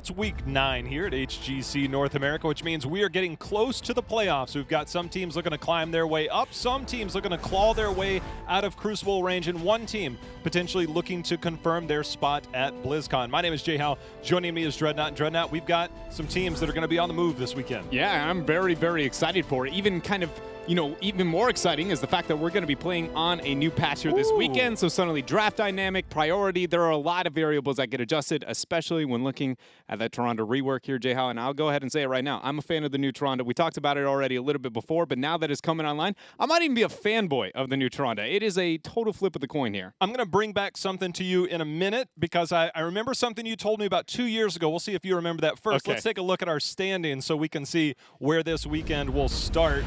It's week 9 here at HGC North America, which means we are getting close to the playoffs. We've got some teams looking to climb their way up, some teams looking to claw their way out of Crucible range, and one team potentially looking to confirm their spot at BlizzCon. My name is Jay Howe. Joining me is Dreadnought. And Dreadnought, we've got some teams that are going to be on the move this weekend. Yeah, I'm very, very excited for it. Even kind of, even more exciting is the fact that we're going to be playing on a new patch here this weekend. So suddenly draft dynamic, priority, there are a lot of variables that get adjusted, especially when looking at that Tyrande rework here, Jay Howe. And I'll go ahead and say it right now. I'm a fan of the new Tyrande. We talked about it already a little bit before, but now that it's coming online, I might even be a fanboy of the new Tyrande. It is a total flip of the coin here. I'm going to bring back something to you in a minute because I remember something you told me about 2 years ago. We'll see if you remember that first. Okay. Let's take a look at our standings so we can see where this weekend will start.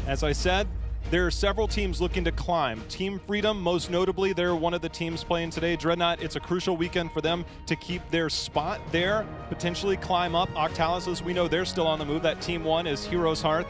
As I said, there are several teams looking to climb. Team Freedom, most notably, they're one of the teams playing today. Dreadnought, it's a crucial weekend for them to keep their spot there, potentially climb up. Octalis, as we know, they're still on the move. That Team 1 is Heroes Hearth.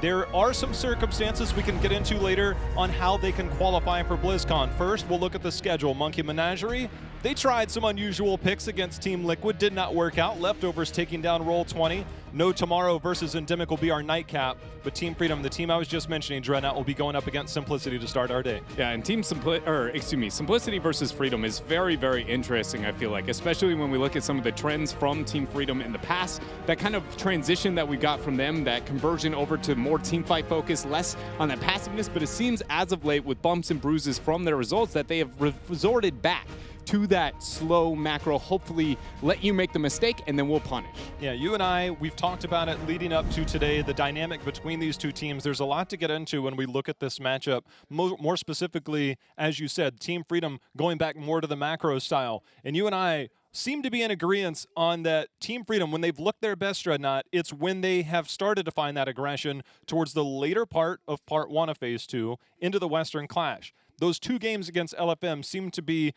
There are some circumstances we can get into later on how they can qualify for BlizzCon. First, we'll look at the schedule. Monkey Menagerie, they tried some unusual picks against Team Liquid, did not work out. Leftovers taking down Roll20. No Tomorrow versus Endemic will be our nightcap, but Team Freedom, the team I was just mentioning, Dreadnought, will be going up against Simplicity to start our day. Yeah, and Simplicity versus Freedom is very, very interesting, I feel like, especially when we look at some of the trends from Team Freedom in the past, that kind of transition that we got from them, that conversion over to more teamfight focus, less on that passiveness, but it seems as of late with bumps and bruises from their results that they have resorted back to that slow macro, hopefully let you make the mistake and then we'll punish. Yeah, you and I, we've talked about it leading up to today, the dynamic between these two teams. There's a lot to get into when we look at this matchup. More specifically, as you said, Team Freedom going back more to the macro style. And you and I seem to be in agreement on that Team Freedom, when they've looked their best, Dreadnought, it's when they have started to find that aggression towards the later part of Part 1 of Phase 2 into the Western Clash. Those two games against LFM seem to be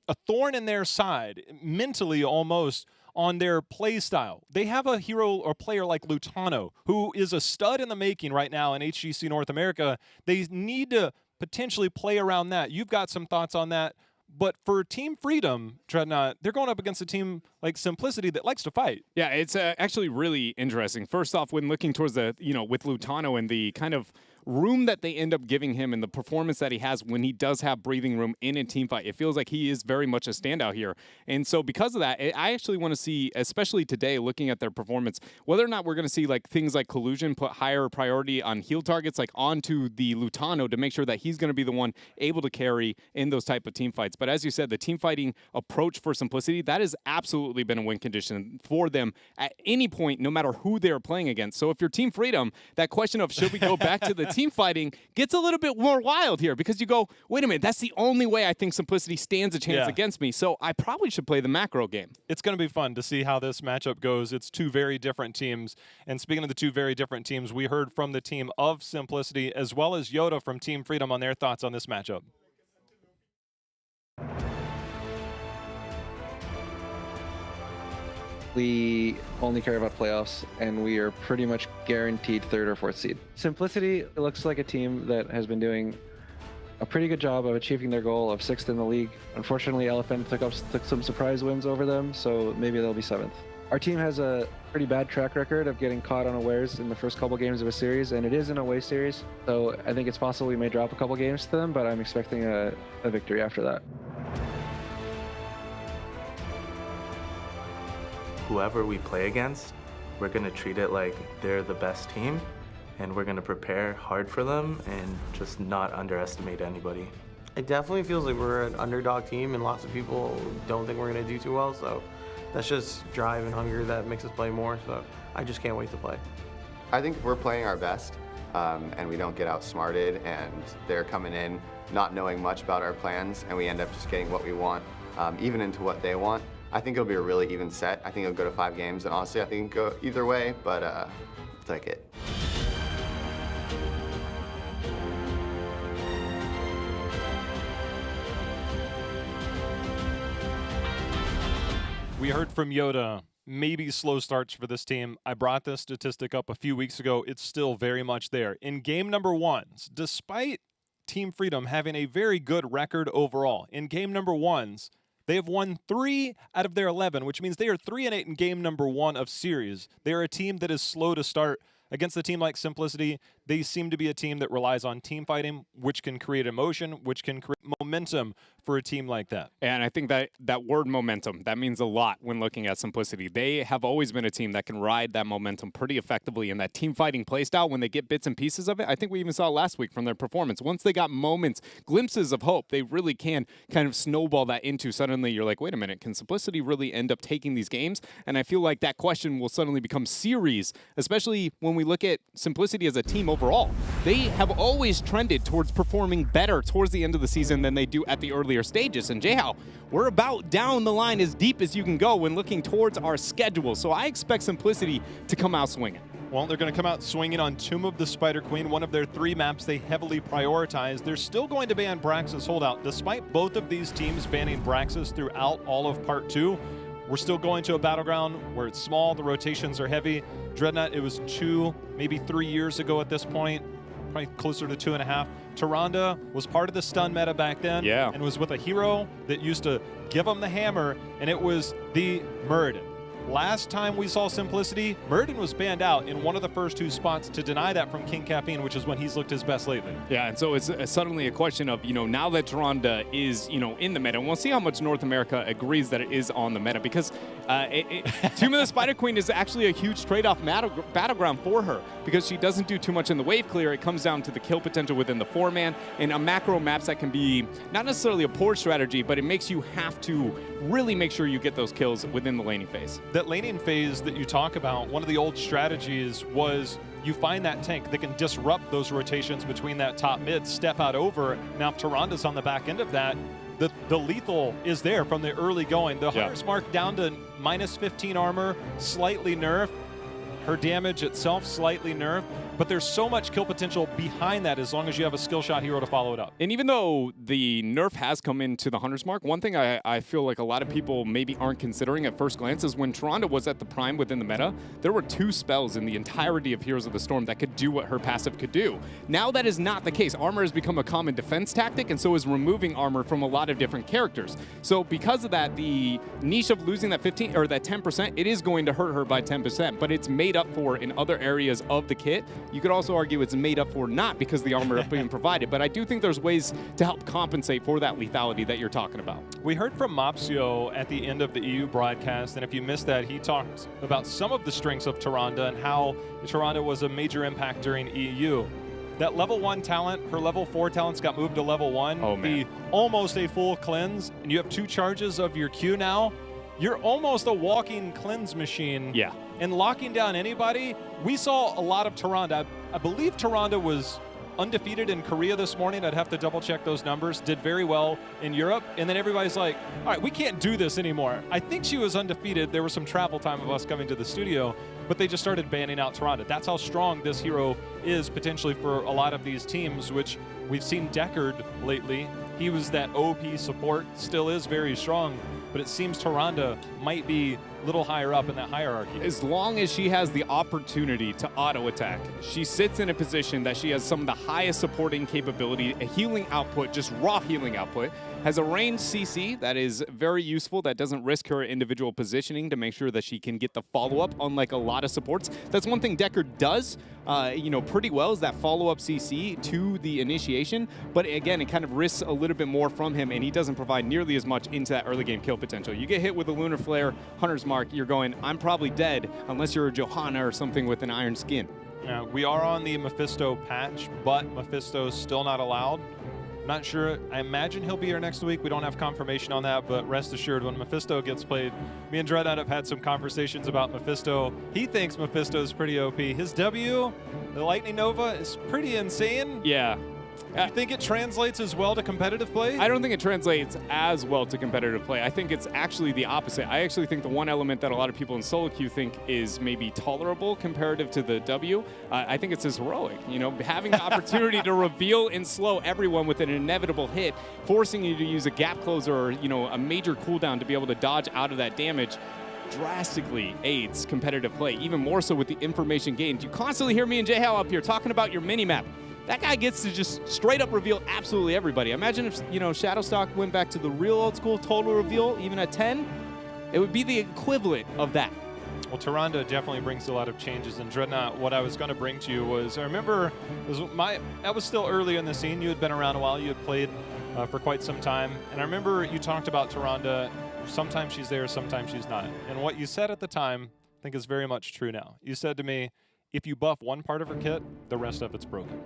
a thorn in their side, mentally almost, on their play style. They have a hero or player like Lutano, who is a stud in the making right now in HGC North America. They need to potentially play around that. You've got some thoughts on that. But for Team Freedom, Dreadnought, they're going up against a team like Simplicity that likes to fight. Yeah, it's actually really interesting. First off, when looking towards the, with Lutano and the kind of room that they end up giving him and the performance that he has when he does have breathing room in a team fight, it feels like he is very much a standout here. And so because of that, I actually want to see, especially today, looking at their performance, whether or not we're going to see like things like Collusion put higher priority on heal targets, like onto the Lutano to make sure that he's going to be the one able to carry in those type of team fights. But as you said, the team fighting approach for Simplicity, that has absolutely been a win condition for them at any point, no matter who they're playing against. So if you're Team Freedom, that question of should we go back to the team fighting gets a little bit more wild here, because you go, wait a minute, that's the only way I think Simplicity stands a chance against me, so I probably should play the macro game. It's going to be fun to see how this matchup goes. It's two very different teams. And speaking of the two very different teams, we heard from the team of Simplicity as well as Yoda from Team Freedom on their thoughts on this matchup. We only care about playoffs, and we are pretty much guaranteed 3rd or 4th seed. Simplicity looks like a team that has been doing a pretty good job of achieving their goal of 6th in the league. Unfortunately, LFM took some surprise wins over them, so maybe they'll be 7th. Our team has a pretty bad track record of getting caught unawares in the first couple games of a series, and it is an away series, so I think it's possible we may drop a couple games to them, but I'm expecting a victory after that. Whoever we play against, we're going to treat it like they're the best team, and we're going to prepare hard for them and just not underestimate anybody. It definitely feels like we're an underdog team, and lots of people don't think we're going to do too well, so that's just drive and hunger that makes us play more, so I just can't wait to play. I think if we're playing our best and we don't get outsmarted and they're coming in not knowing much about our plans and we end up just getting what we want, even into what they want, I think it'll be a really even set. I think it'll go to 5 games, and honestly, I think it can go either way, but I'll take it. We heard from Yoda, maybe slow starts for this team. I brought this statistic up a few weeks ago. It's still very much there. In game number 1s, despite Team Freedom having a very good record overall, in game number 1s, They have won 3 out of their 11, which means they are 3-8 in game number 1 of series. They are a team that is slow to start. Against a team like Simplicity, they seem to be a team that relies on team fighting, which can create emotion, which can create momentum for a team like that. And I think that word momentum, that means a lot when looking at Simplicity. They have always been a team that can ride that momentum pretty effectively, and that team fighting playstyle, when they get bits and pieces of it, I think we even saw last week from their performance. Once they got moments, glimpses of hope, they really can kind of snowball that into suddenly you're like, wait a minute, can Simplicity really end up taking these games? And I feel like that question will suddenly become series, especially when we look at Simplicity as a team overall. They have always trended towards performing better towards the end of the season than they do at the earlier stages. And Jayhow, we're about down the line as deep as you can go when looking towards our schedule. So I expect Simplicity to come out swinging. Well, they're going to come out swinging on Tomb of the Spider Queen, one of their 3 maps they heavily prioritize. They're still going to ban Braxis Holdout. Despite both of these teams banning Braxis throughout all of Part 2, we're still going to a battleground where it's small, the rotations are heavy. Dreadnought, it was 2, maybe 3 years ago at this point, probably closer to 2.5. Tyrande was part of the stun meta back then, and was with a hero that used to give him the hammer, and it was the Muradin. Last time we saw Simplicity, Muradin was banned out in one of the first 2 spots to deny that from King Caffeine, which is when he's looked his best lately. Yeah, and so it's suddenly a question of, now that Tyrande is, in the meta, and we'll see how much North America agrees that it is on the meta, because Tomb of the Spider Queen is actually a huge trade-off battleground for her, because she doesn't do too much in the wave clear. It comes down to the kill potential within the 4-man, and on macro maps that can be not necessarily a poor strategy, but it makes you have to really make sure you get those kills within the laning phase. That laning phase that you talk about, one of the old strategies was you find that tank that can disrupt those rotations between that top mid, step out over. Now, if Tyrande's on the back end of that, the lethal is there from the early going. The Hunter's Mark down to minus 15 armor, slightly nerfed. Her damage itself slightly nerfed, but there's so much kill potential behind that as long as you have a skill shot hero to follow it up. And even though the nerf has come into the Hunter's Mark, one thing I feel like a lot of people maybe aren't considering at first glance is when Tyrande was at the prime within the meta, there were 2 spells in the entirety of Heroes of the Storm that could do what her passive could do. Now that is not the case. Armor has become a common defense tactic, and so is removing armor from a lot of different characters. So because of that, the niche of losing that 15 or that 10%, it is going to hurt her by 10%, but it's made up for in other areas of the kit. You could also argue it's made up for not because the armor is being provided, but I do think there's ways to help compensate for that lethality that you're talking about. We heard from Mopsio at the end of the EU broadcast, and if you missed that, he talked about some of the strengths of Tyrande and how Tyrande was a major impact during EU. That level 1 talent, her level 4 talents got moved to level 1. Oh, man. Almost a full cleanse, and you have 2 charges of your Q now. You're almost a walking cleanse machine. Yeah. And locking down anybody, we saw a lot of Tyrande. I believe Tyrande was undefeated in Korea this morning. I'd have to double check those numbers. Did very well in Europe. And then everybody's like, all right, we can't do this anymore. I think she was undefeated. There was some travel time of us coming to the studio, but they just started banning out Tyrande. That's how strong this hero is potentially for a lot of these teams, which we've seen Deckard lately. He was that OP support, still is very strong, but it seems Tyrande might be a little higher up in that hierarchy. As long as she has the opportunity to auto-attack, she sits in a position that she has some of the highest supporting capability, a healing output, just raw healing output, has a ranged CC that is very useful, that doesn't risk her individual positioning to make sure that she can get the follow-up, unlike a lot of supports. That's one thing Deckard does, pretty well, is that follow-up CC to the initiation, but again, it kind of risks a little bit more from him, and he doesn't provide nearly as much into that early game kill potential. You get hit with a Lunar Flare, Hunter's Mark, you're going, I'm probably dead, unless you're a Johanna or something with an iron skin. Yeah, we are on the Mephisto patch, but Mephisto's still not allowed. Not sure. I imagine he'll be here next week. We don't have confirmation on that, but rest assured, when Mephisto gets played, me and Dreadnought have had some conversations about Mephisto. He thinks Mephisto is pretty OP. His W, the Lightning Nova, is pretty insane. Yeah. You think it translates as well to competitive play? I don't think it translates as well to competitive play. I think it's actually the opposite. I actually think the one element that a lot of people in solo queue think is maybe tolerable comparative to the W, I think it's as heroic. Having the opportunity to reveal and slow everyone with an inevitable hit, forcing you to use a gap closer or, a major cooldown to be able to dodge out of that damage, drastically aids competitive play, even more so with the information gained. You constantly hear me and Jayhow up here talking about your mini-map. that guy gets to just straight up reveal absolutely everybody. Imagine if, Shadowstock went back to the real old school total reveal, even at 10, it would be the equivalent of that. Well, Tyrande definitely brings a lot of changes. And Dreadnought, what I was going to bring to you was, I remember, that was still early in the scene. You had been around a while. You had played for quite some time. And I remember you talked about Tyrande. Sometimes she's there, sometimes she's not. And what you said at the time, I think is very much true now. You said to me, if you buff one part of her kit, the rest of it's broken.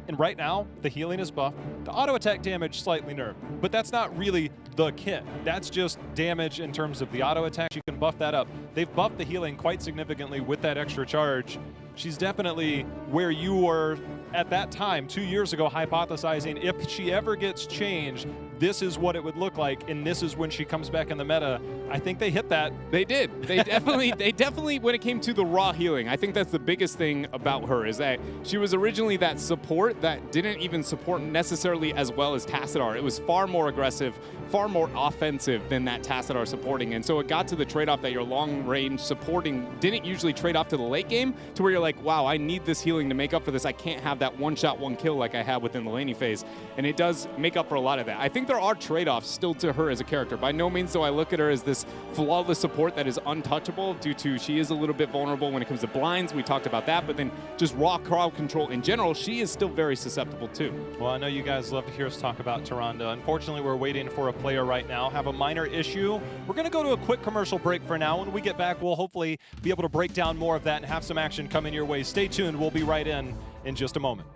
And right now, the healing is buffed. The auto attack damage slightly nerfed, but that's not really the kit. That's just damage in terms of the auto attack. You can buff that up. They've buffed the healing quite significantly with that extra charge. She's definitely where you were at that time, 2 years ago, hypothesizing if she ever gets changed, this is what it would look like, and this is when she comes back in the meta. I think they hit that. They did. They definitely, when it came to the raw healing, I think that's the biggest thing about her, is that she was originally that support that didn't even support necessarily as well as Tassadar. It was far more aggressive, far more offensive than that Tassadar supporting. And so it got to the trade-off that your long-range supporting didn't usually trade off to the late game, to where you're like, wow, I need this healing to make up for this. I can't have that one-shot, one-kill like I had within the laning phase. And it does make up for a lot of that. I think there are trade-offs still to her as a character. By no means do I look at her as this flawless support that is untouchable, due to she is a little bit vulnerable when it comes to blinds. We talked about that, but then just raw crowd control in general, she is still very susceptible too. Well, I know you guys love to hear us talk about Tyrande. Unfortunately, we're waiting for a player right now. Have a minor issue. We're going to go to a quick commercial break for now. When we get back, we'll hopefully be able to break down more of that and have some action coming your way. Stay tuned. We'll be right in just a moment.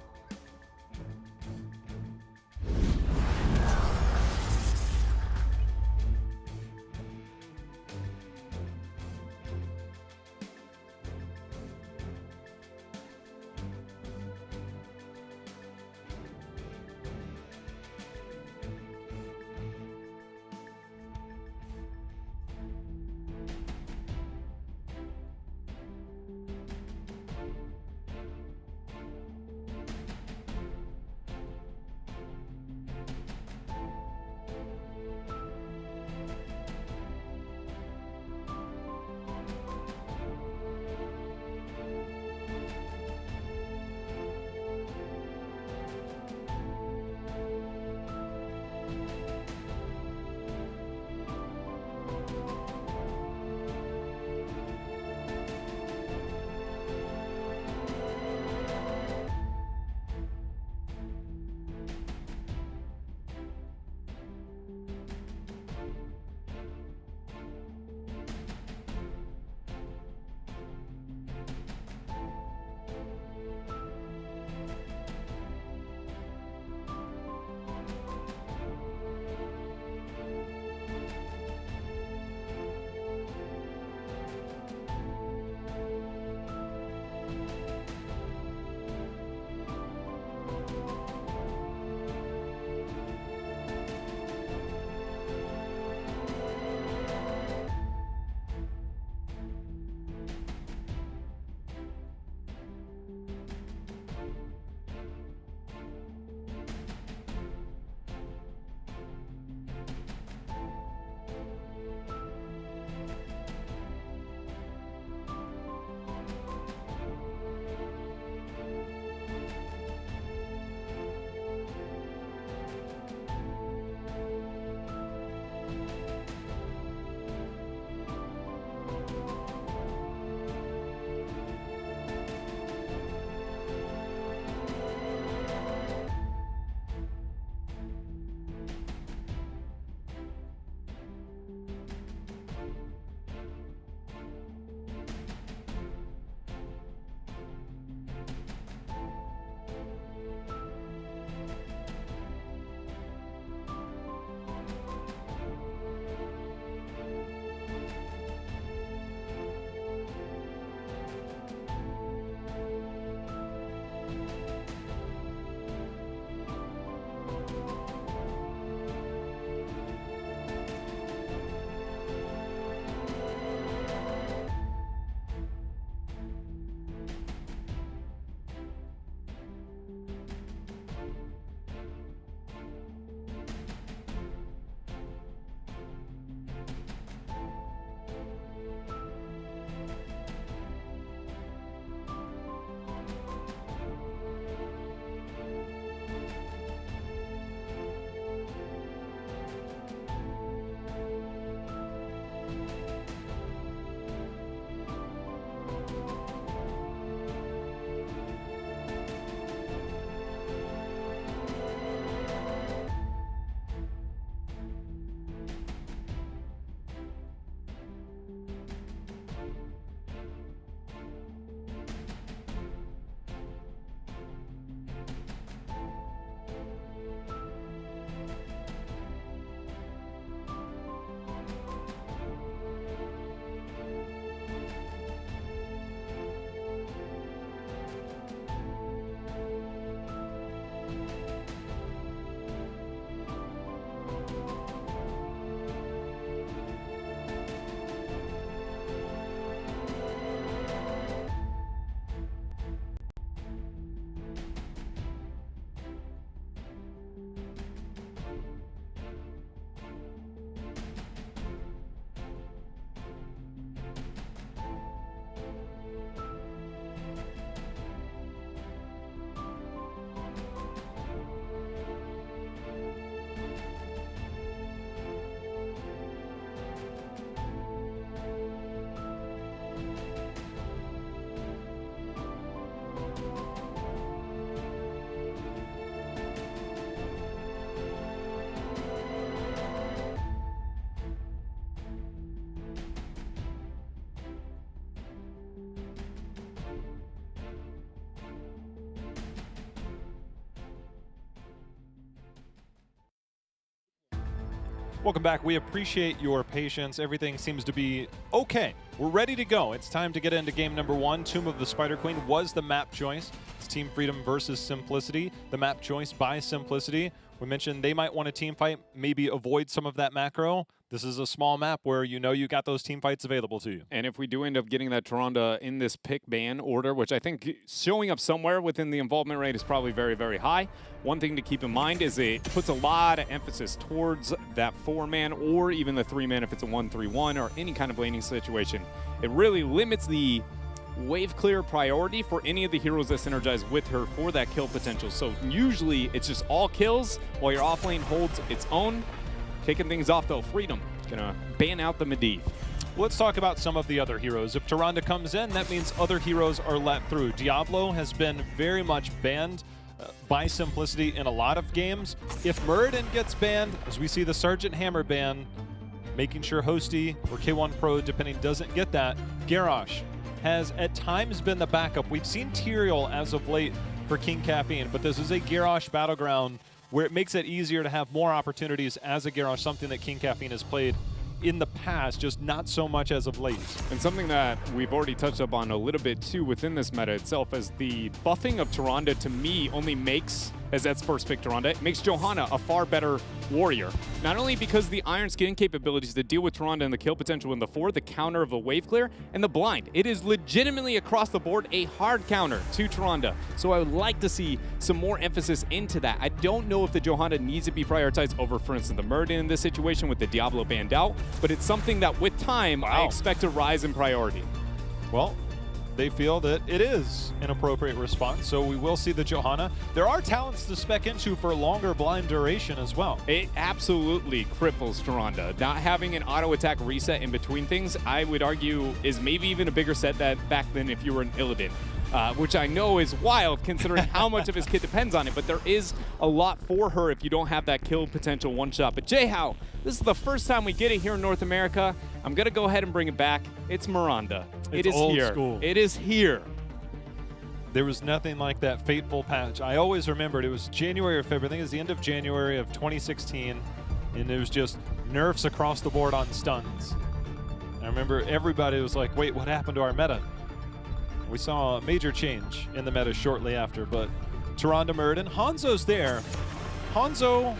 Welcome back. We appreciate your patience. Everything seems to be okay. We're ready to go. It's time to get into game number 1. Tomb of the Spider Queen was the map choice. It's Team Freedom versus Simplicity. The map choice by Simplicity. We mentioned they might want a team fight, maybe avoid some of that macro. This is a small map where you know you got those team fights available to you. And if we do end up getting that Tyrande in this pick ban order, which I think showing up somewhere within the involvement rate is probably very, very high. One thing to keep in mind is it puts a lot of emphasis towards that 4-man or even the 3-man if it's a 1-3-1 or any kind of laning situation. It really limits the wave clear priority for any of the heroes that synergize with her for that kill potential. So usually it's just all kills while your offlane holds its own. Kicking things off though, Freedom gonna ban out the Medivh. Let's talk about some of the other heroes. If Tyrande comes in, that means other heroes are let through. Diablo has been very much banned by Simplicity in a lot of games. If Muradin gets banned, as we see the Sergeant Hammer ban, making sure Hosty or K1 Pro, depending, doesn't get that. Garrosh has at times been the backup. We've seen Tyrael as of late for King Caffeine, but this is a Garrosh battleground where it makes it easier to have more opportunities as a Garrosh, something that King Caffeine has played in the past, just not so much as of late. And something that we've already touched up on a little bit too within this meta itself is the buffing of Tyrande to me only makes, as that's first pick Tyrande, it makes Johanna a far better warrior. Not only because the Iron Skin capabilities to deal with Tyrande and the kill potential in the 4, the counter of the wave clear, and the blind. It is legitimately across the board a hard counter to Tyrande. So I would like to see some more emphasis into that. I don't know if the Johanna needs to be prioritized over, for instance, the Muradin in this situation with the Diablo banned out, but it's something that with time, I expect to rise in priority. Well, they feel that it is an appropriate response, so we will see the Johanna. There are talents to spec into for longer blind duration as well. It absolutely cripples Tyrande. Not having an auto attack reset in between things, I would argue, is maybe even a bigger set that back than if you were an Illidan. Which I know is wild considering how much of his kit depends on it, but there is a lot for her if you don't have that kill potential one-shot. But Jayhow, this is the first time we get it here in North America. I'm going to go ahead and bring it back. It's Miranda. It is old here. school. It is here. There was nothing like that fateful patch. I always remembered it was January or February. I think it was the end of January of 2016, and it was just nerfs across the board on stuns. I remember everybody was like, wait, what happened to our meta? We saw a major change in the meta shortly after, but Tyrande Muradin, Hanzo's there. Hanzo,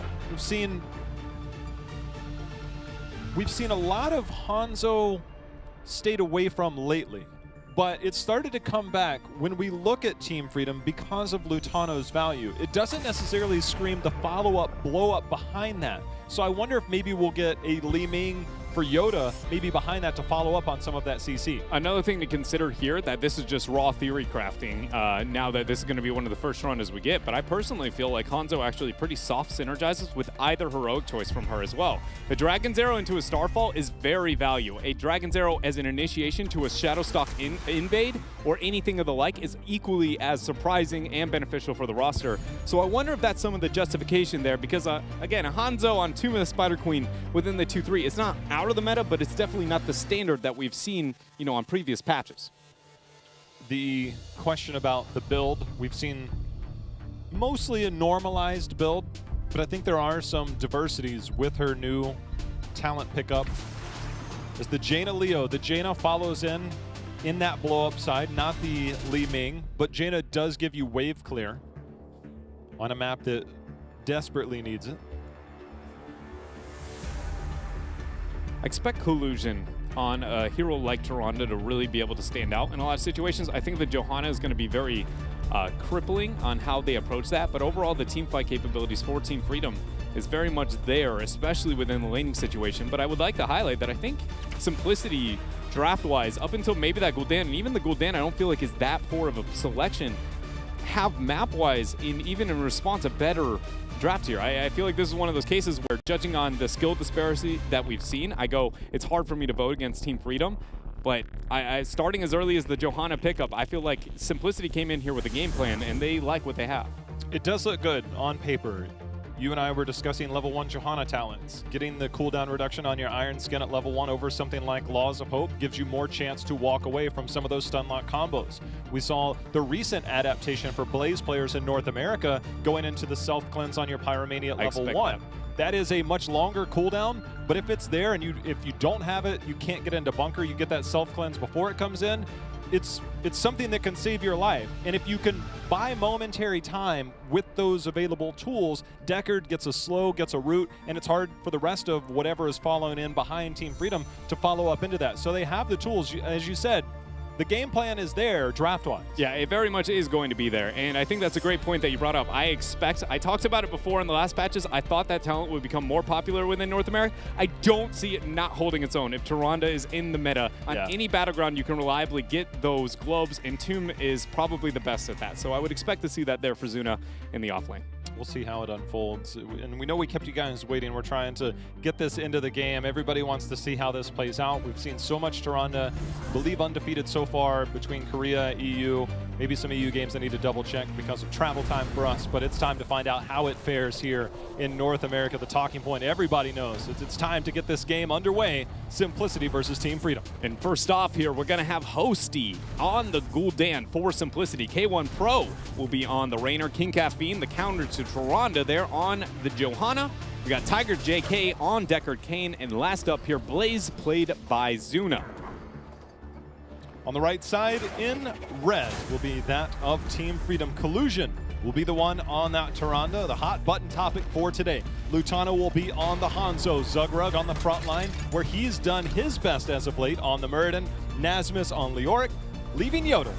we've seen a lot of Hanzo stayed away from lately, but it started to come back when we look at Team Freedom because of Lutano's value. It doesn't necessarily scream the follow-up, blow-up behind that. So I wonder if maybe we'll get a Li Ming for Yoda, maybe behind that to follow up on some of that CC. Another thing to consider here, that this is just raw theory crafting now that this is going to be one of the first runners we get, but I personally feel like Hanzo actually pretty soft synergizes with either heroic choice from her as well. The Dragon's Arrow into a Starfall is very valuable. A Dragon's Arrow as an initiation to a Shadowstalk invade or anything of the like is equally as surprising and beneficial for the roster. So I wonder if that's some of the justification there because, again, a Hanzo on Tomb of the Spider Queen within the 2-3, it's not out of the meta, but it's definitely not the standard that we've seen, you know, on previous patches. The question about the build, we've seen mostly a normalized build, but I think there are some diversities with her new talent pickup. As the Jaina Leo, the Jaina follows in that blow-up side, not the Li Ming, but Jaina does give you wave clear on a map that desperately needs it. I expect collusion on a hero like Tyrande to really be able to stand out in a lot of situations. I think the Johanna is going to be very crippling on how they approach that, but overall the team fight capabilities for Team Freedom is very much there, especially within the laning situation. But I would like to highlight that I think Simplicity, draft-wise, up until maybe that Gul'dan, and even the Gul'dan I don't feel like is that poor of a selection, have map-wise, even in response, a better draft here. I feel like this is one of those cases where, judging on the skill disparity that we've seen, I go, it's hard for me to vote against Team Freedom. But starting as early as the Johanna pickup, I feel like Simplicity came in here with a game plan, and they like what they have. It does look good on paper. You and I were discussing level 1 Johanna talents. Getting the cooldown reduction on your Iron Skin at level 1 over something like Laws of Hope gives you more chance to walk away from some of those stun lock combos. We saw the recent adaptation for Blaze players in North America going into the self-cleanse on your Pyromania at level 1. that is a much longer cooldown, but if it's there and if you don't have it, you can't get into bunker, you get that self-cleanse before it comes in, it's something that can save your life. And if you can buy momentary time with those available tools, Deckard gets a slow, gets a root, and it's hard for the rest of whatever is following in behind Team Freedom to follow up into that. So they have the tools, as you said. The game plan is there draft-wise. Yeah, it very much is going to be there, and I think that's a great point that you brought up. I talked about it before in the last patches, I thought that talent would become more popular within North America. I don't see it not holding its own. If Tyrande is in the meta, on any battleground you can reliably get those globes, and Tomb is probably the best at that. So I would expect to see that there for Zuna in the offlane. We'll see how it unfolds. And we know we kept you guys waiting. We're trying to get this into the game. Everybody wants to see how this plays out. We've seen so much Tyrande, believe undefeated so far between Korea, EU, maybe some EU games I need to double check because of travel time for us, but it's time to find out how it fares here in North America. The talking point everybody knows, it's time to get this game underway. Simplicity versus Team Freedom. And first off here, we're gonna have Hosty on the Gul'dan for Simplicity. K1 Pro will be on the Raynor. King Caffeine, the counter to Tyrande there on the Johanna. We got Tiger JK on Deckard Kane, and last up here, Blaze played by Zuna. On the right side in red will be that of Team Freedom. Collusion will be the one on that Tyrande, the hot button topic for today. Lutano will be on the Hanzo, Zugrug on the front line, where he's done his best as of late on the Muradin, Nasmus on Leoric, leaving Yoda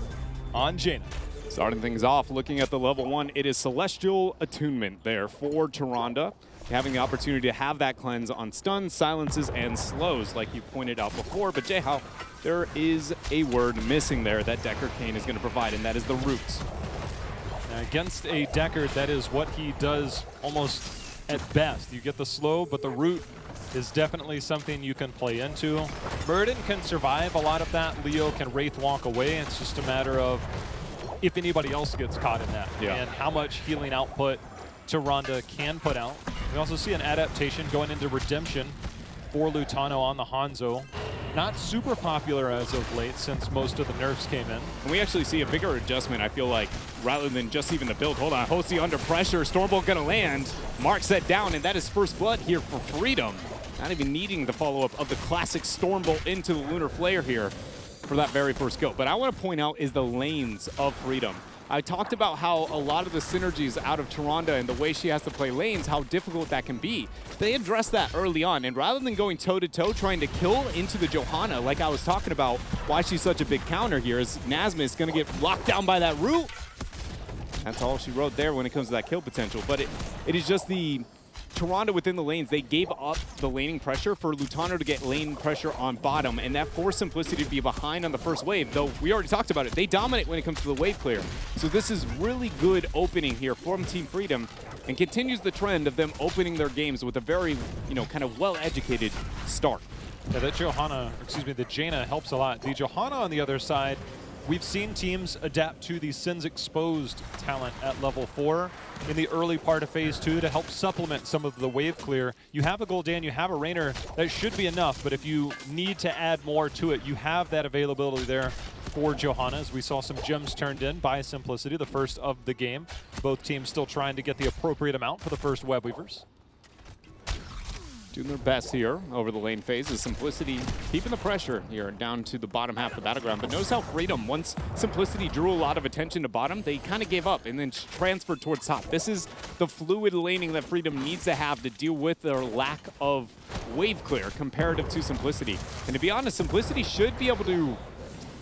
on Jaina. Starting things off, looking at the level 1, it is Celestial Attunement there for Tyrande, having the opportunity to have that cleanse on stuns, silences, and slows, like you pointed out before. But Jayhow, there is a word missing there that Deckard Kane is going to provide, and that is the roots. Now against a Deckard, that is what he does almost at best. You get the slow, but the root is definitely something you can play into. Muradin can survive a lot of that. Leo can Wraith walk away. It's just a matter of if anybody else gets caught in that, and how much healing output Tyrande can put out. We also see an adaptation going into Redemption for Lutano on the Hanzo. Not super popular as of late since most of the nerfs came in. And we actually see a bigger adjustment, I feel like, rather than just even the build. Hold on, Hosty under pressure, Stormbolt gonna land. Mark set down, and that is first blood here for Freedom. Not even needing the follow-up of the classic Stormbolt into the Lunar Flare here for that very first go. But I want to point out is the lanes of Freedom. I talked about how a lot of the synergies out of Tyrande and the way she has to play lanes, how difficult that can be. They addressed that early on, and rather than going toe-to-toe, trying to kill into the Johanna, like I was talking about, why she's such a big counter here is Nasmus going to get locked down by that root. That's all she wrote there when it comes to that kill potential. But it is just the Tyrande within the lanes, they gave up the laning pressure for Lutano to get lane pressure on bottom, and that forced Simplicity to be behind on the first wave, though we already talked about it. They dominate when it comes to the wave clear. So this is really good opening here from Team Freedom, and continues the trend of them opening their games with a very, kind of well-educated start. Yeah, that Johanna, the Jaina helps a lot. The Johanna on the other side, we've seen teams adapt to the Sins Exposed talent at level 4 in the early part of Phase 2 to help supplement some of the wave clear. You have a Gul'dan, you have a Raynor, that should be enough, but if you need to add more to it, you have that availability there for Johanna, as we saw some gems turned in by Simplicity, the first of the game. Both teams still trying to get the appropriate amount for the first Web Weavers. Doing their best here over the lane phase is Simplicity keeping the pressure here down to the bottom half of the battleground. But notice how Freedom, once Simplicity drew a lot of attention to bottom, they kind of gave up and then transferred towards top. This is the fluid laning that Freedom needs to have to deal with their lack of wave clear comparative to Simplicity. And to be honest, Simplicity should be able to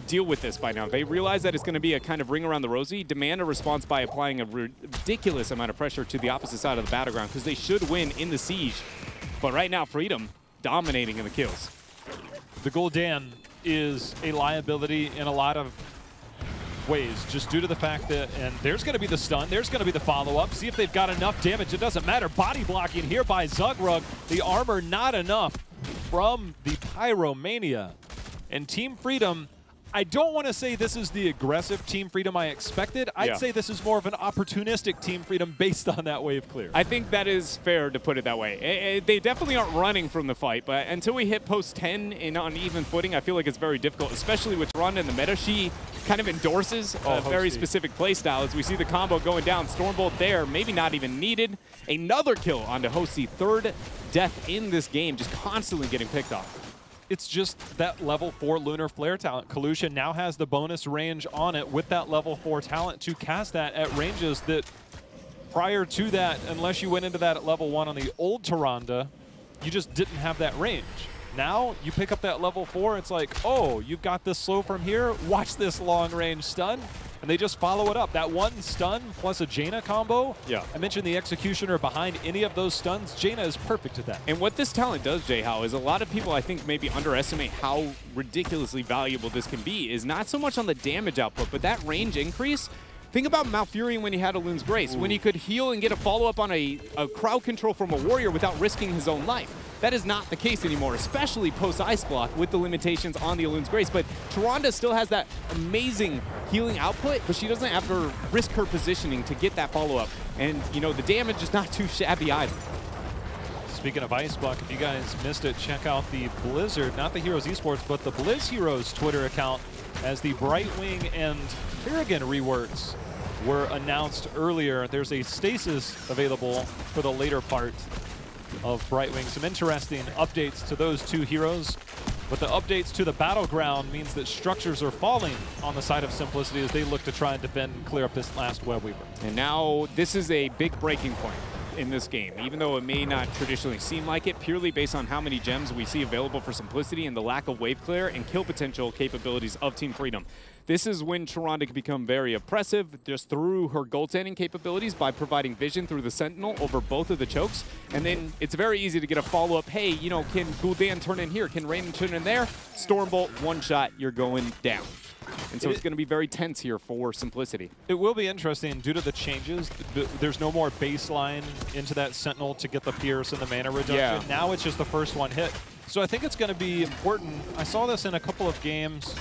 deal with this by now. They realize that it's going to be a kind of ring around the rosy, demand a response by applying a ridiculous amount of pressure to the opposite side of the battleground, because they should win in the siege. But right now, Freedom dominating in the kills. The Gul'dan is a liability in a lot of ways, just due to the fact that, and there's going to be the stun, there's going to be the follow-up. See if they've got enough damage. It doesn't matter. Body blocking here by Zugrug. The armor not enough from the Pyromania. And Team Freedom I don't want to say this is the aggressive Team Freedom I expected. I'd say this is more of an opportunistic Team Freedom based on that wave clear. I think that is fair to put it that way. They definitely aren't running from the fight, but until we hit post 10 in on even footing, I feel like it's very difficult, especially with Tyrande in the meta. She kind of endorses a very specific playstyle. As we see the combo going down, Stormbolt there, maybe not even needed. Another kill onto Hosty, third death in this game, just constantly getting picked off. It's just that level 4 Lunar Flare talent. Kalusha now has the bonus range on it with that level 4 talent to cast that at ranges that prior to that, unless you went into that at level 1 on the old Tyrande, you just didn't have that range. Now you pick up that level 4, it's like, oh, you've got this slow from here, watch this long range stun. And they just follow it up. That one stun plus a Jaina combo. Yeah. I mentioned the executioner behind any of those stuns. Jaina is perfect at that. And what this talent does, Jay-How, is a lot of people, I think, maybe underestimate how ridiculously valuable this can be, is not so much on the damage output, but that range increase. Think about Malfurion when he had Elun's Grace, when he could heal and get a follow-up on a crowd control from a warrior without risking his own life. That is not the case anymore, especially post-Ice Block with the limitations on the Elun's Grace. But Tyrande still has that amazing healing output, but she doesn't have to risk her positioning to get that follow-up. And, you know, the damage is not too shabby either. Speaking of Ice Block, if you guys missed it, check out the Blizzard, not the Heroes Esports, but the Blizz Heroes Twitter account, as the Brightwing and Kerrigan reworks were announced earlier. There's a stasis available for the later part of Brightwing. Some interesting updates to those two heroes, but the updates to the battleground means that structures are falling on the side of Simplicity as they look to try and defend and clear up this last Web Weaver. And now this is a big breaking point in this game, even though it may not traditionally seem like it, purely based on how many gems we see available for Simplicity and the lack of wave clear and kill potential capabilities of Team Freedom. This is when Tyrande can become very oppressive just through her goaltending capabilities by providing vision through the Sentinel over both of the chokes. And then it's very easy to get a follow-up, hey, you know, can Gul'dan turn in here? Can Raiden turn in there? Stormbolt, one shot, you're going down. And so it's going to be very tense here for Simplicity. It will be interesting due to the changes. There's no more baseline into that Sentinel to get the Pierce and the mana reduction. Yeah. Now it's just the first one hit. So I think it's going to be important. I saw this in a couple of games.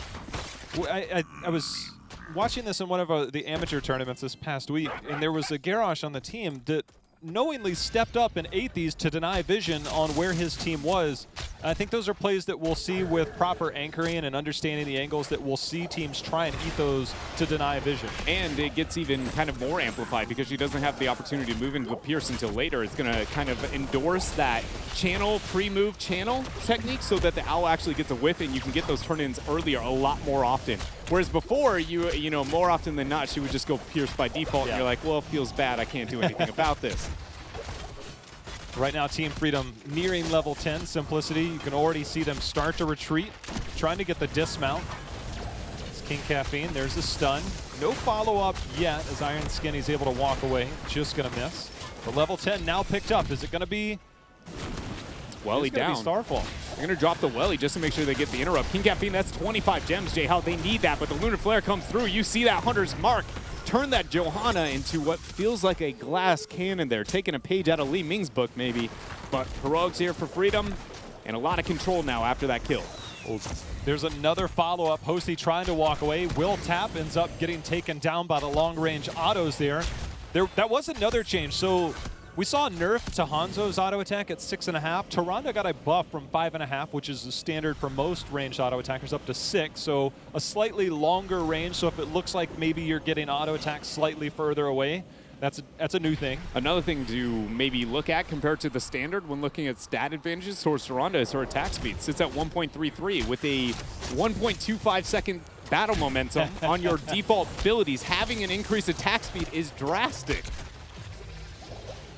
I was watching this in one of the amateur tournaments this past week, and there was a Garrosh on the team that knowingly stepped up and ate these to deny vision on where his team was. I think those are plays that we'll see with proper anchoring and understanding the angles that we'll see teams try and eat those to deny vision. And it gets even kind of more amplified because she doesn't have the opportunity to move into the Pierce until later. It's going to kind of endorse that channel, pre-move channel technique so that the Owl actually gets a whiff and you can get those turn-ins earlier a lot more often. Whereas before, you know, more often than not, she would just go Pierce by default, and you're like, well, it feels bad. I can't do anything about this. Right now, Team Freedom nearing level 10 Simplicity. You can already see them start to retreat, trying to get the dismount. It's King Caffeine. There's the stun. No follow-up yet as Iron Skinny's able to walk away. Just going to miss. But level 10 now picked up. Is it going to be... Welly down. Starfall. They're going to drop the Welly just to make sure they get the interrupt. King Caffeine, that's 25 gems, Jay-How. They need that, but the Lunar Flare comes through. You see that Hunter's Mark turn that Johanna into what feels like a glass cannon there, taking a page out of Li Ming's book, maybe. But Heroics here for Freedom, and a lot of control now after that kill. There's another follow-up. Hosty trying to walk away. Will Tap ends up getting taken down by the long-range autos there. That was another change. So we saw a nerf to Hanzo's auto attack at 6.5. Tyrande got a buff from 5.5, which is the standard for most ranged auto attackers, up to 6. So a slightly longer range. So if it looks like maybe you're getting auto attack slightly further away, that's a new thing. Another thing to maybe look at compared to the standard when looking at stat advantages towards Tyrande is her attack speed. Sits at 1.33 with a 1.25 second battle momentum on your default abilities. Having an increased attack speed is drastic.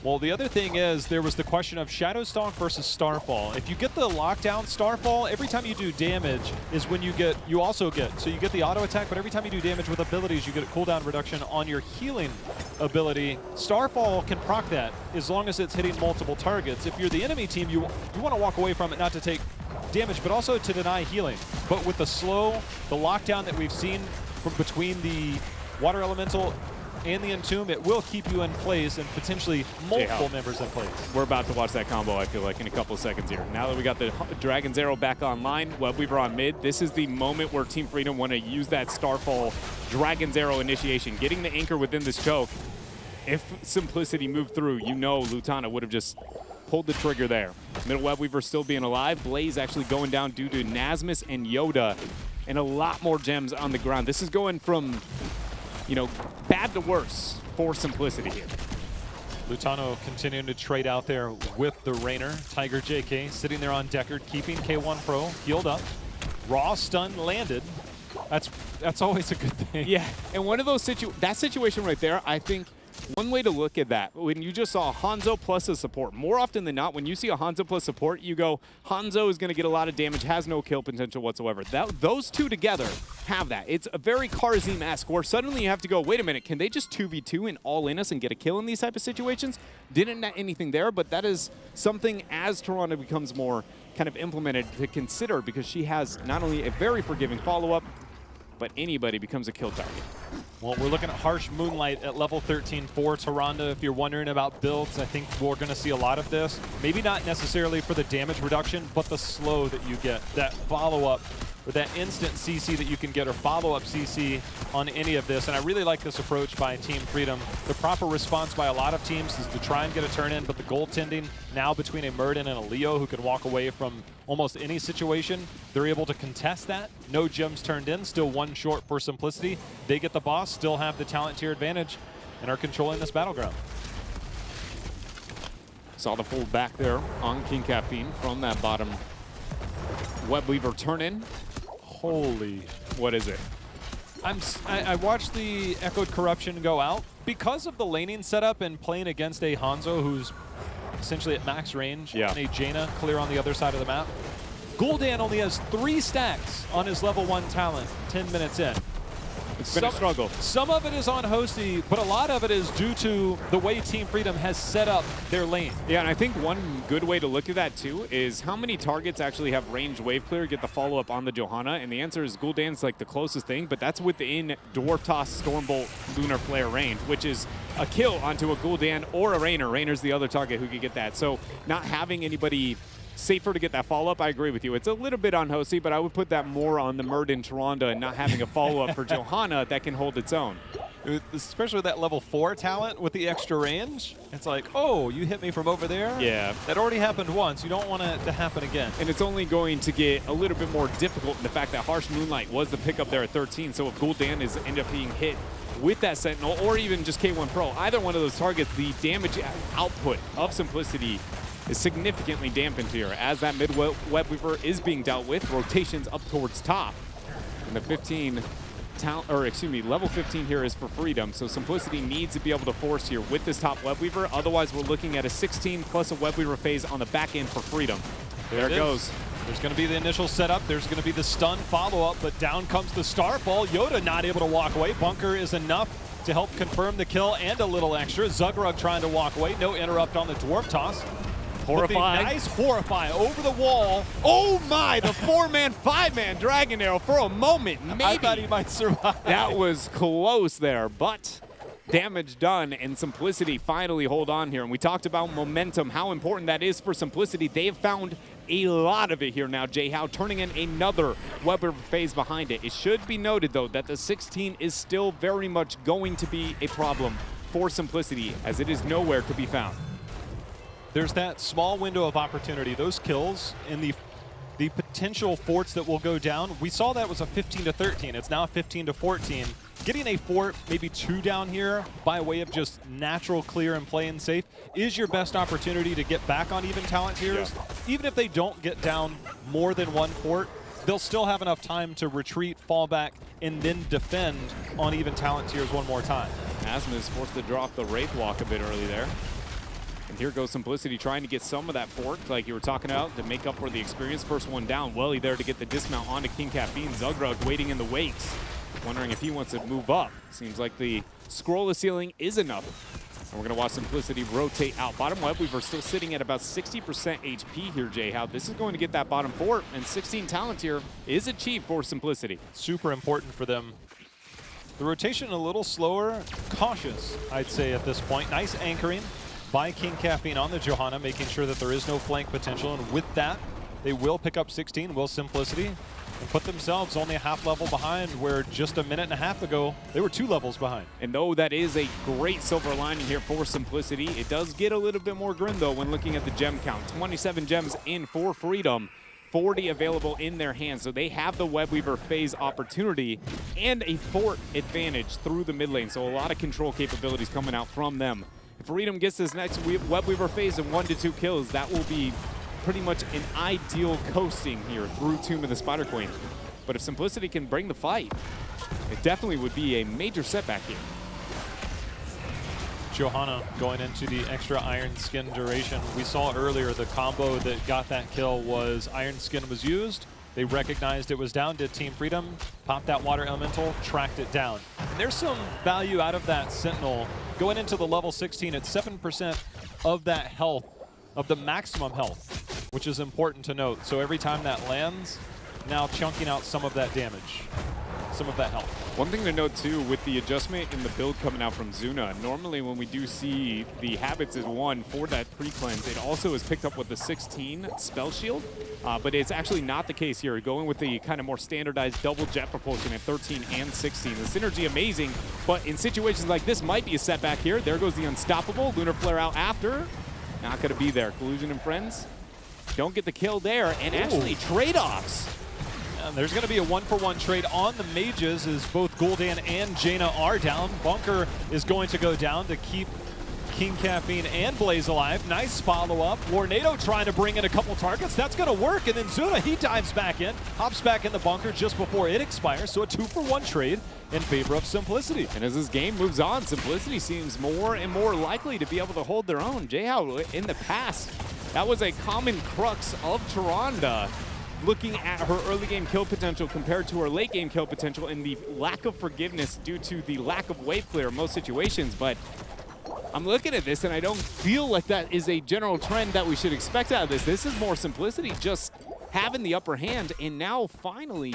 Well, the other thing is there was the question of Shadowstalk versus Starfall. If you get the lockdown Starfall, every time you do damage is when you also get, so you get the auto attack, but every time you do damage with abilities, you get a cooldown reduction on your healing ability. Starfall can proc that as long as it's hitting multiple targets. If you're the enemy team, you want to walk away from it, not to take damage, but also to deny healing. But with the slow, the lockdown that we've seen from between the Water Elemental and the Entomb, it will keep you in place and potentially multiple members in place. We're about to watch that combo, I feel like, in a couple of seconds here. Now that we got the Dragon's Arrow back online, Webweaver on mid, this is the moment where Team Freedom want to use that Starfall Dragon's Arrow initiation, getting the anchor within this choke. If Simplicity moved through, you know Lutana would have just pulled the trigger there. Middle Webweaver still being alive. Blaze actually going down due to Nasmus and Yoda, and a lot more gems on the ground. This is going from, you know, bad to worse for Simplicity here. Lutano continuing to trade out there with the Rainer. Tiger JK sitting there on Deckard, keeping K1 Pro healed up. Raw stun landed. That's always a good thing. Yeah, and one of those that situation right there, I think one way to look at that, when you just saw Hanzo plus a support, more often than not, when you see a Hanzo plus support, you go, Hanzo is going to get a lot of damage, has no kill potential whatsoever. Those two together have that. It's a very Karzim-esque, where suddenly you have to go, wait a minute, can they just 2v2 and all in us and get a kill in these type of situations? Didn't net anything there, but that is something as Tyrande becomes more kind of implemented to consider, because she has not only a very forgiving follow-up, but anybody becomes a kill target. Well, we're looking at Harsh Moonlight at level 13 for Tyrande. If you're wondering about builds, I think we're going to see a lot of this. Maybe not necessarily for the damage reduction, but the slow that you get, that follow-up, or that instant CC that you can get, or follow-up CC on any of this. And I really like this approach by Team Freedom. The proper response by a lot of teams is to try and get a turn in, but the goaltending now between a Murden and a Leo who can walk away from almost any situation, they're able to contest that. No gems turned in, still one short for Simplicity. They get the boss, still have the talent tier advantage, and are controlling this battleground. Saw the full back there on King Caffeine from that bottom Webweaver turn in. Holy. What is it? I watched the Echoed Corruption go out. Because of the laning setup and playing against a Hanzo who's essentially at max range, and a Jaina clear on the other side of the map, Gul'dan only has 3 stacks on his level 1 talent 10 minutes in. It's been a struggle. Some of it is on Hosty, but a lot of it is due to the way Team Freedom has set up their lane. Yeah, and I think one good way to look at that too is how many targets actually have ranged wave clear, get the follow-up on the Johanna, and the answer is Gul'dan's like the closest thing, but that's within Dwarf Toss, Stormbolt, Lunar Flare range, which is a kill onto a Gul'dan or a Rainer. Rainer's the other target who could get that. So not having anybody safer to get that follow-up, I agree with you. It's a little bit on Hosty, but I would put that more on the Murden Tyrande and not having a follow-up for Johanna that can hold its own. Especially with that level 4 talent with the extra range. It's like, oh, you hit me from over there? Yeah. That already happened once. You don't want it to happen again. And it's only going to get a little bit more difficult in the fact that Harsh Moonlight was the pickup there at 13, so if Gul'dan is end up being hit with that Sentinel, or even just K1 Pro, either one of those targets, the damage output of Simplicity is significantly dampened here as that mid Webweaver is being dealt with. Rotations up towards top. And the level 15 here is for Freedom, so Simplicity needs to be able to force here with this top Webweaver. Otherwise, we're looking at a 16 plus a Webweaver phase on the back end for Freedom. There it goes. There's going to be the initial setup. There's going to be the stun follow-up, but down comes the Starfall. Yoda not able to walk away. Bunker is enough to help confirm the kill and a little extra. Zugrug trying to walk away. No interrupt on the Dwarf Toss. Horrify. Nice Horrify over the wall. Oh my, the 4-man, 5-man Dragon Arrow for a moment. Maybe. I thought he might survive. That was close there, but damage done, and Simplicity finally hold on here. And we talked about momentum, how important that is for Simplicity. They've found a lot of it here now. J-How turning in another Webweaver phase behind it. It should be noted, though, that the 16 is still very much going to be a problem for Simplicity, as it is nowhere to be found. There's that small window of opportunity. Those kills and the potential forts that will go down. We saw that was a 15 to 13. It's now 15 to 14. Getting a fort, maybe 2 down here by way of just natural clear and playing safe is your best opportunity to get back on even talent tiers. Yeah. Even if they don't get down more than 1 fort, they'll still have enough time to retreat, fall back, and then defend on even talent tiers one more time. Asma is forced to drop the Wraith Walk a bit early there. And here goes Simplicity trying to get some of that fort, like you were talking about, to make up for the experience. First one down, Welly there to get the dismount onto King Caffeine. Zugrug waiting in the wakes, wondering if he wants to move up. Seems like the scroll of ceiling is enough. And we're going to watch Simplicity rotate out. Bottom Webweaver still sitting at about 60% HP here, J-How. This is going to get that bottom fort, and 16 talent here is achieved for Simplicity. Super important for them. The rotation a little slower, cautious, I'd say at this point. Nice anchoring by King Caffeine on the Johanna, making sure that there is no flank potential. And with that, they will pick up 16, will Simplicity, and put themselves only a half level behind, where just a minute and a half ago, they were 2 levels behind. And though that is a great silver lining here for Simplicity, it does get a little bit more grim though when looking at the gem count. 27 gems in for Freedom, 40 available in their hands. So they have the Web Weaver phase opportunity and a fort advantage through the mid lane. So a lot of control capabilities coming out from them. If Freedom gets this next Web Weaver phase in 1 to 2 kills, that will be pretty much an ideal coasting here through Tomb of the Spider Queen. But if Simplicity can bring the fight, it definitely would be a major setback here. Johanna going into the extra Iron Skin duration. We saw earlier the combo that got that kill was Iron Skin was used. They recognized it was down, did Team Freedom, popped that Water Elemental, tracked it down. There's some value out of that Sentinel. Going into the level 16 at 7% of that health, of the maximum health, which is important to note. So every time that lands, now chunking out some of that damage, some of that health. One thing to note too, with the adjustment in the build coming out from Zuna, normally when we do see the habits is 1 for that pre-cleanse, it also is picked up with the 16 spell shield, but it's actually not the case here. Going with the kind of more standardized double jet propulsion at 13 and 16. The synergy amazing, but in situations like this might be a setback here. There goes the Unstoppable, Lunar Flare out after. Not gonna be there. Collusion and Friends don't get the kill there, and actually trade-offs. And there's going to be a 1-for-1 trade on the mages as both Gul'dan and Jaina are down. Bunker is going to go down to keep King Caffeine and Blaze alive. Nice follow-up. Warnado trying to bring in a couple targets. That's going to work. And then Zuna, he dives back in, hops back in the bunker just before it expires. So a 2-for-1 trade in favor of Simplicity. And as this game moves on, Simplicity seems more and more likely to be able to hold their own. Jayhow, in the past, that was a common crux of Tyrande. Looking at her early game kill potential compared to her late game kill potential and the lack of forgiveness due to the lack of wave clear in most situations. But I'm looking at this and I don't feel like that is a general trend that we should expect out of this. This is more Simplicity just having the upper hand, and now finally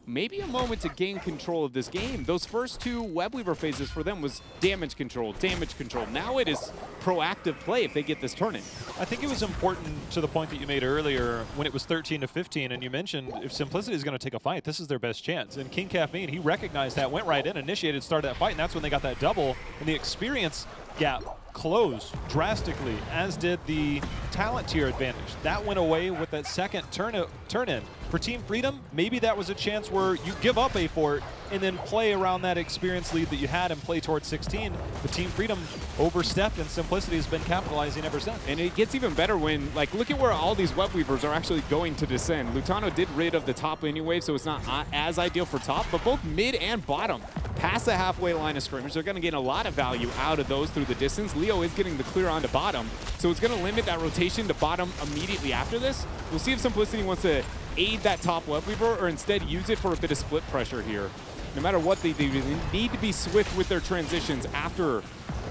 maybe a moment to gain control of this game. Those first 2 Web Weaver phases for them was damage control, damage control. Now it is proactive play if they get this turning. I think it was important to the point that you made earlier when it was 13 to 15, and you mentioned if Simplicity is going to take a fight, this is their best chance. And King Caffeine, he recognized that, went right in, initiated, started that fight, and that's when they got that double, and the experience gap closed drastically, as did the talent tier advantage. That went away with that second turn-in. For Team Freedom, maybe that was a chance where you give up a fort and then play around that experience lead that you had and play towards 16. But Team Freedom overstepped, and Simplicity has been capitalizing ever since. And it gets even better when, like, look at where all these Web Weavers are actually going to descend. Lutano did rid of the top anyway, so it's not as ideal for top, but both mid and bottom, past the halfway line of scrimmage, they're going to get a lot of value out of those through the distance. Leo is getting the clear onto bottom, so it's going to limit that rotation to bottom immediately after this. We'll see if Simplicity wants to aid that top Web Weaver or instead use it for a bit of split pressure here. No matter what they do, they need to be swift with their transitions after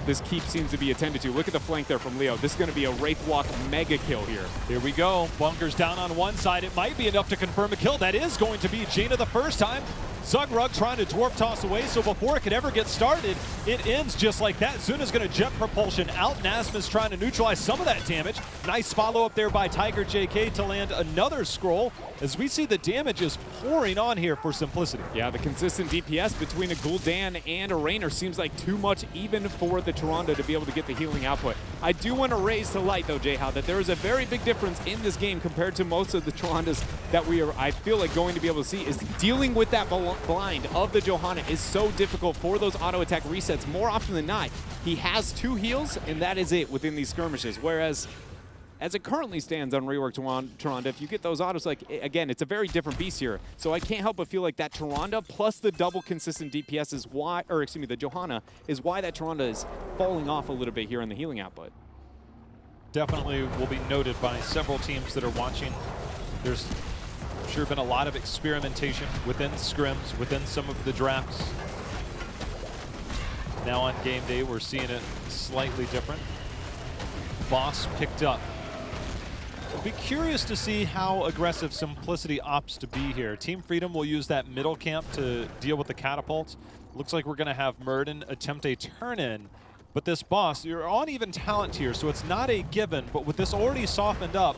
this keep seems to be attended to. Look at the flank there from Leo. This is going to be a Wraith Walk mega kill here. Here we go. Bunker's down on one side. It might be enough to confirm a kill. That is going to be Jaina the first time. Zugrug trying to dwarf toss away, so before it could ever get started, it ends just like that. Zuna's going to jet propulsion out. Nasma's trying to neutralize some of that damage. Nice follow-up there by Tiger JK to land another scroll, as we see the damage is pouring on here for Simplicity. Yeah, the consistent DPS between a Gul'dan and a Raynor seems like too much even for the Tyrande to be able to get the healing output. I do want to raise to light, though, Jayhow, that there is a very big difference in this game compared to most of the Tyrandes that we are, I feel like, going to be able to see, is dealing with that blind of the Johanna is so difficult for those auto attack resets. More often than not, he has 2 heals, and that is it within these skirmishes. Whereas, as it currently stands on rework Tyrande, if you get those autos, like, again, it's a very different beast here. So I can't help but feel like that Tyrande plus the double consistent DPS is why, or excuse me, the Johanna is why that Tyrande is falling off a little bit here in the healing output. Definitely will be noted by several teams that are watching. There's sure been a lot of experimentation within scrims, within some of the drafts. Now on game day, we're seeing it slightly different. Boss picked up I'll be curious to see how aggressive Simplicity opts to be here. Team Freedom will use that middle camp to deal with the catapults. Looks like we're going to have Murden attempt a turn-in. But this boss, you're on even talent here, so it's not a given. But with this already softened up,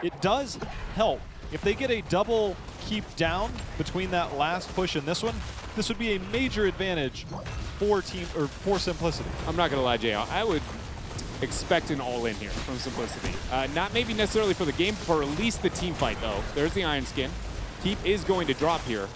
it does help. If they get a double keep down between that last push and this one, this would be a major advantage for Simplicity. I'm not going to lie, JL. I would expect an all-in here from Simplicity. Not maybe necessarily for the game, for at least the team fight, though. There's the Iron Skin. Keep is going to drop here.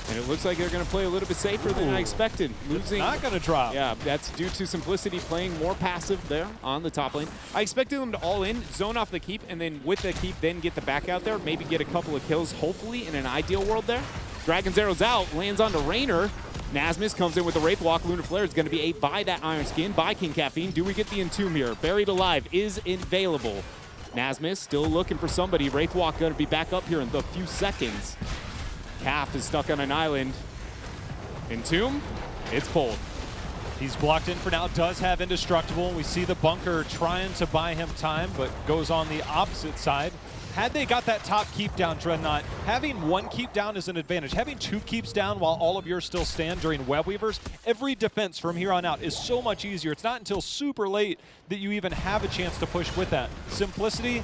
And it looks like they're going to play a little bit safer than I expected. Losing. Not going to drop. Yeah, that's due to Simplicity playing more passive there on the top lane. I expected them to all in, zone off the keep, and then with the keep, then get the back out there, maybe get a couple of kills, hopefully, in an ideal world there. Dragon's Arrow's out, lands onto Raynor. Nasmus comes in with the Wraith Walk. Lunar Flare is going to be ate by that Iron Skin, by King Caffeine. Do we get the Entomb here? Buried Alive is available. Nasmus still looking for somebody. Wraith Walk going to be back up here in a few seconds. Calf is stuck on an island. Entomb, it's pulled. He's blocked in for now, does have Indestructible. We see the bunker trying to buy him time, but goes on the opposite side. Had they got that top keep down, Dreadnought, having one keep down is an advantage. Having two keeps down while all of yours still stand during Web Weavers, every defense from here on out is so much easier. It's not until super late that you even have a chance to push with that. Simplicity,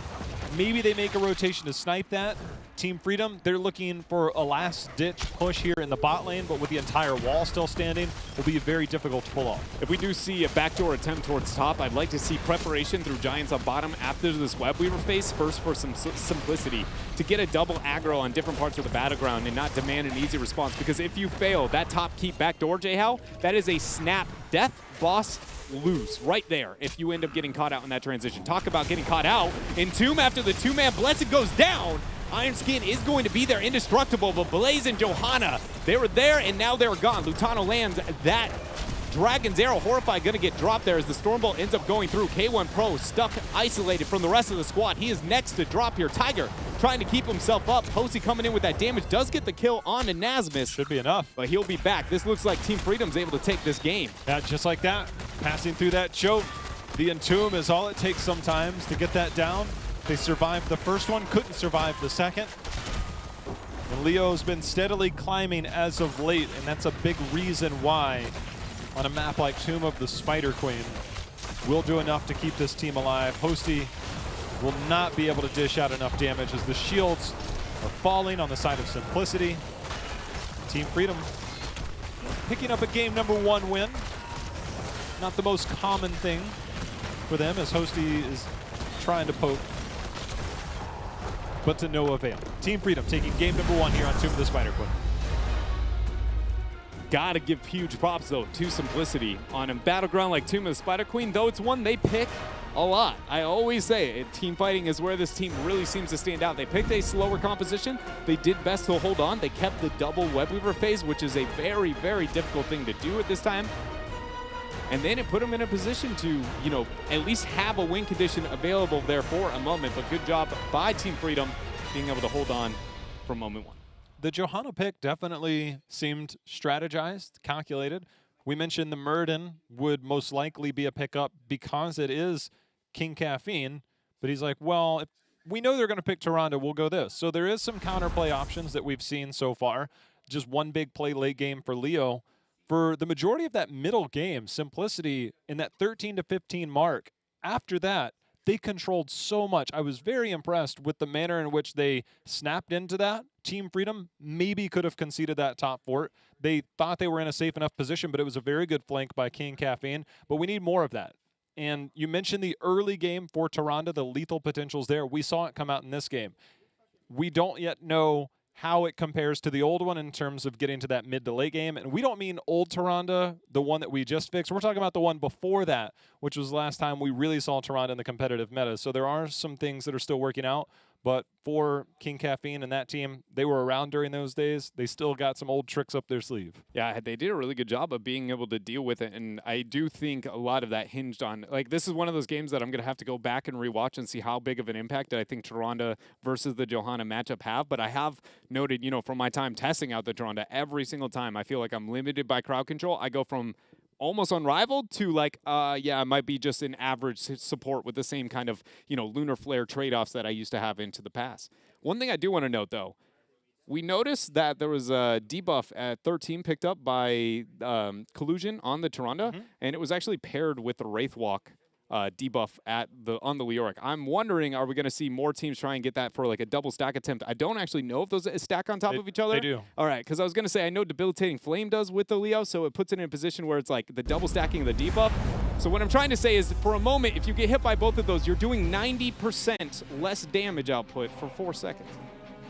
maybe they make a rotation to snipe that. Team Freedom, they're looking for a last-ditch push here in the bot lane, but with the entire wall still standing, will be very difficult to pull off. If we do see a backdoor attempt towards top, I'd like to see preparation through Giants on bottom after this Web Weaver phase, first for some Simplicity, to get a double aggro on different parts of the battleground and not demand an easy response, because if you fail that top keep backdoor, J-How, that is a snap death boss lose right there if you end up getting caught out in that transition. Talk about getting caught out. Entomb after the two-man Blessed goes down. Iron Skin is going to be there, indestructible, but Blaze and Johanna, they were there and now they're gone. Lutano lands that Dragon's Arrow. Horrify going to get dropped there as the Stormbolt ends up going through. K1 Pro stuck, isolated from the rest of the squad. He is next to drop here. Tiger trying to keep himself up. Posey coming in with that damage, does get the kill on Nasmus. Should be enough. But he'll be back. This looks like Team Freedom's able to take this game. Yeah, just like that. Passing through that choke. The Entomb is all it takes sometimes to get that down. They survived the first one, couldn't survive the second. And Leo's been steadily climbing as of late, and that's a big reason why on a map like Tomb of the Spider Queen will do enough to keep this team alive. Hosty will not be able to dish out enough damage as the shields are falling on the side of Simplicity. Team Freedom picking up a game #1 win. Not the most common thing for them as Hosty is trying to poke, but to no avail. Team Freedom taking game #1 here on Tomb of the Spider Queen. Gotta give huge props, though, to Simplicity on a battleground like Tomb of the Spider Queen, though it's one they pick a lot. I always say it, team fighting is where this team really seems to stand out. They picked a slower composition. They did best to hold on. They kept the double Web Weaver phase, which is a very, very difficult thing to do at this time. And then it put them in a position to, you know, at least have a win condition available there for a moment. But good job by Team Freedom being able to hold on from moment one. The Johanna pick definitely seemed strategized, calculated. We mentioned the Murden would most likely be a pickup because it is King Caffeine. But he's like, well, if we know they're going to pick Tyrande, we'll go this. So there is some counterplay options that we've seen so far. Just one big play late game for Leo. For the majority of that middle game, Simplicity in that 13 to 15 mark, after that, they controlled so much. I was very impressed with the manner in which they snapped into that. Team Freedom maybe could have conceded that top fort. They thought they were in a safe enough position, but it was a very good flank by King Caffeine. But we need more of that. And you mentioned the early game for Tyrande, the lethal potentials there. We saw it come out in this game. We don't yet know how it compares to the old one in terms of getting to that mid to late game. And we don't mean old Tyrande, the one that we just fixed. We're talking about the one before that, which was the last time we really saw Tyrande in the competitive meta. So there are some things that are still working out. But for King Caffeine and that team, they were around during those days. They still got some old tricks up their sleeve. Yeah, they did a really good job of being able to deal with it. And I do think a lot of that hinged on, like, this is one of those games that I'm going to have to go back and rewatch and see how big of an impact that I think Tyrande versus the Johanna matchup have. But I have noted, you know, from my time testing out the Tyrande, every single time I feel like I'm limited by crowd control. I go from almost unrivaled to like, yeah, it might be just an average support with the same kind of, lunar flare trade-offs that I used to have into the past. One thing I do want to note, though, we noticed that there was a debuff at 13 picked up by Collusion on the Tyrande, and it was actually paired with the Wraithwalk debuff on the Leoric. I'm wondering, are we going to see more teams try and get that for like a double stack attempt? I don't actually know if those stack on top of each other. They do. All right, because I was going to say I know Debilitating Flame does with the Leo, so it puts it in a position where it's like the double stacking of the debuff. So what I'm trying to say is, for a moment, if you get hit by both of those, you're doing 90% less damage output for 4 seconds.